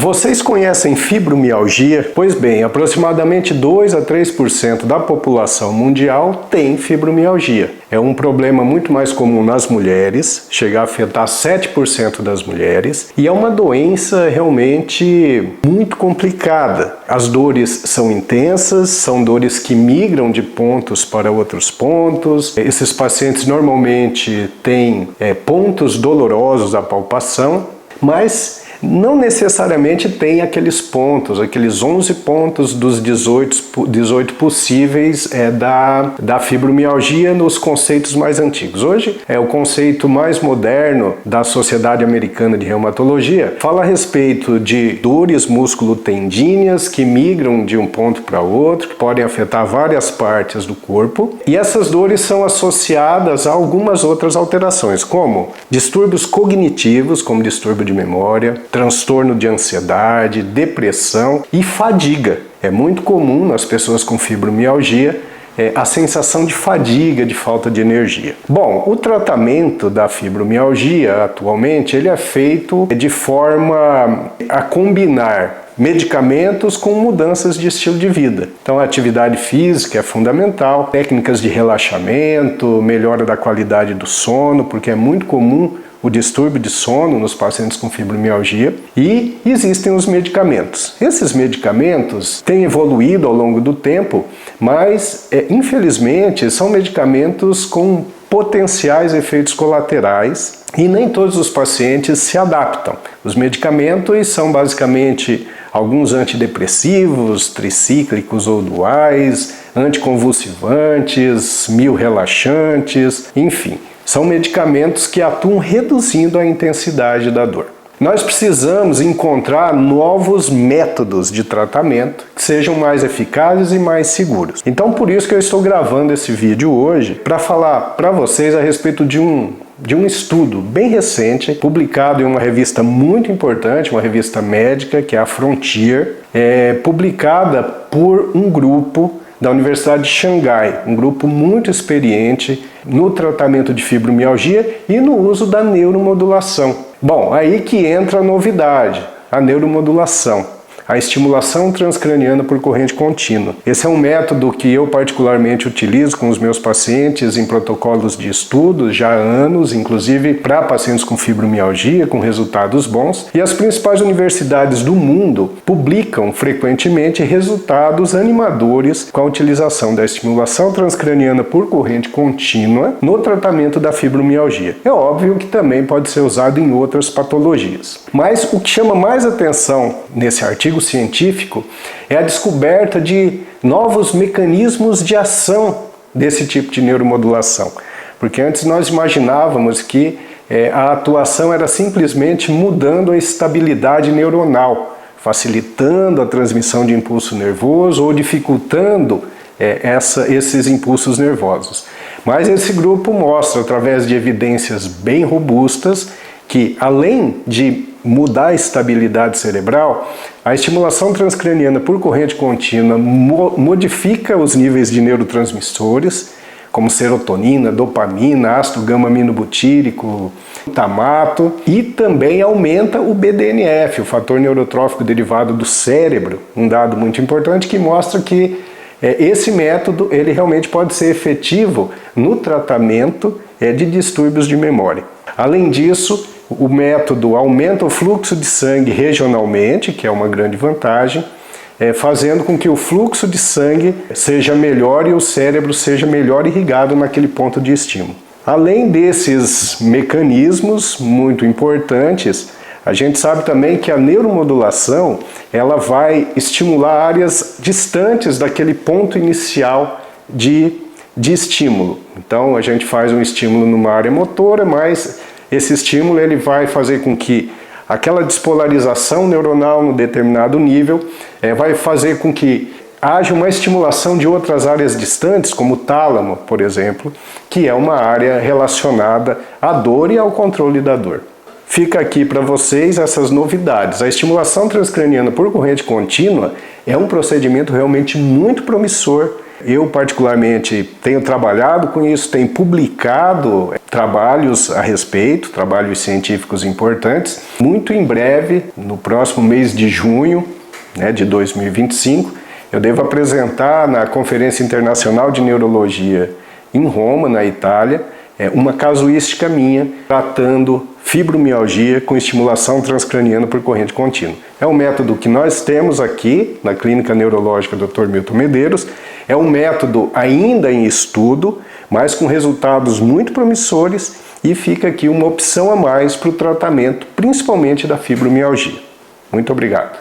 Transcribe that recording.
Vocês conhecem fibromialgia? Pois bem, aproximadamente 2 a 3% da população mundial tem fibromialgia. É um problema muito mais comum nas mulheres, chega a afetar 7% das mulheres, e é uma doença realmente muito complicada. As dores são intensas, são dores que migram de pontos para outros pontos. Esses pacientes normalmente têm pontos dolorosos à palpação, mas não necessariamente tem aqueles pontos, aqueles 11 pontos dos 18 possíveis da fibromialgia nos conceitos mais antigos. Hoje, o conceito mais moderno da Sociedade Americana de Reumatologia fala a respeito de dores musculotendíneas que migram de um ponto para outro, que podem afetar várias partes do corpo, e essas dores são associadas a algumas outras alterações, como distúrbios cognitivos, como distúrbio de memória, transtorno de ansiedade, depressão e fadiga. É muito comum nas pessoas com fibromialgia a sensação de fadiga, de falta de energia. Bom, o tratamento da fibromialgia atualmente ele é feito de forma a combinar medicamentos com mudanças de estilo de vida. Então a atividade física é fundamental, técnicas de relaxamento, melhora da qualidade do sono, porque é muito comum o distúrbio de sono nos pacientes com fibromialgia, e existem os medicamentos. Esses medicamentos têm evoluído ao longo do tempo, mas infelizmente são medicamentos com potenciais efeitos colaterais e nem todos os pacientes se adaptam. Os medicamentos são basicamente alguns antidepressivos, tricíclicos ou duais, anticonvulsivantes, miorrelaxantes, enfim. São medicamentos que atuam reduzindo a intensidade da dor. Nós precisamos encontrar novos métodos de tratamento que sejam mais eficazes e mais seguros. Então, por isso que eu estou gravando esse vídeo hoje, para falar para vocês a respeito de um estudo bem recente, publicado em uma revista muito importante, uma revista médica, que é a Frontier, publicada por um grupo da Universidade de Xangai, um grupo muito experiente no tratamento de fibromialgia e no uso da neuromodulação. Bom, aí que entra a novidade, a neuromodulação. A estimulação transcraniana por corrente contínua. Esse é um método que eu particularmente utilizo com os meus pacientes em protocolos de estudos já há anos, inclusive para pacientes com fibromialgia, com resultados bons. E as principais universidades do mundo publicam frequentemente resultados animadores com a utilização da estimulação transcraniana por corrente contínua no tratamento da fibromialgia. É óbvio que também pode ser usado em outras patologias. Mas o que chama mais atenção nesse artigo científico é a descoberta de novos mecanismos de ação desse tipo de neuromodulação. Porque antes nós imaginávamos que a atuação era simplesmente mudando a estabilidade neuronal, facilitando a transmissão de impulso nervoso ou dificultando esses impulsos nervosos. Mas esse grupo mostra, através de evidências bem robustas, que além de mudar a estabilidade cerebral, a estimulação transcraniana por corrente contínua modifica os níveis de neurotransmissores, como serotonina, dopamina, ácido gama-aminobutírico, glutamato, e também aumenta o BDNF, o fator neurotrófico derivado do cérebro, um dado muito importante que mostra que esse método ele realmente pode ser efetivo no tratamento de distúrbios de memória. Além disso, o método aumenta o fluxo de sangue regionalmente, que é uma grande vantagem, fazendo com que o fluxo de sangue seja melhor e o cérebro seja melhor irrigado naquele ponto de estímulo. Além desses mecanismos muito importantes, a gente sabe também que a neuromodulação ela vai estimular áreas distantes daquele ponto inicial de estímulo. Então a gente faz um estímulo numa área motora, mas esse estímulo ele vai fazer com que aquela despolarização neuronal no determinado nível vai fazer com que haja uma estimulação de outras áreas distantes, como o tálamo, por exemplo, que é uma área relacionada à dor e ao controle da dor. Fica aqui para vocês essas novidades. A estimulação transcraniana por corrente contínua é um procedimento realmente muito promissor Eu, particularmente, tenho trabalhado com isso, tenho publicado trabalhos a respeito, trabalhos científicos importantes. Muito em breve, no próximo mês de junho, de 2025, eu devo apresentar na Conferência Internacional de Neurologia em Roma, na Itália, uma casuística minha tratando fibromialgia com estimulação transcraniana por corrente contínua. É um método que nós temos aqui na Clínica Neurológica Dr. Milton Medeiros. É um método ainda em estudo, mas com resultados muito promissores, e fica aqui uma opção a mais para o tratamento, principalmente da fibromialgia. Muito obrigado.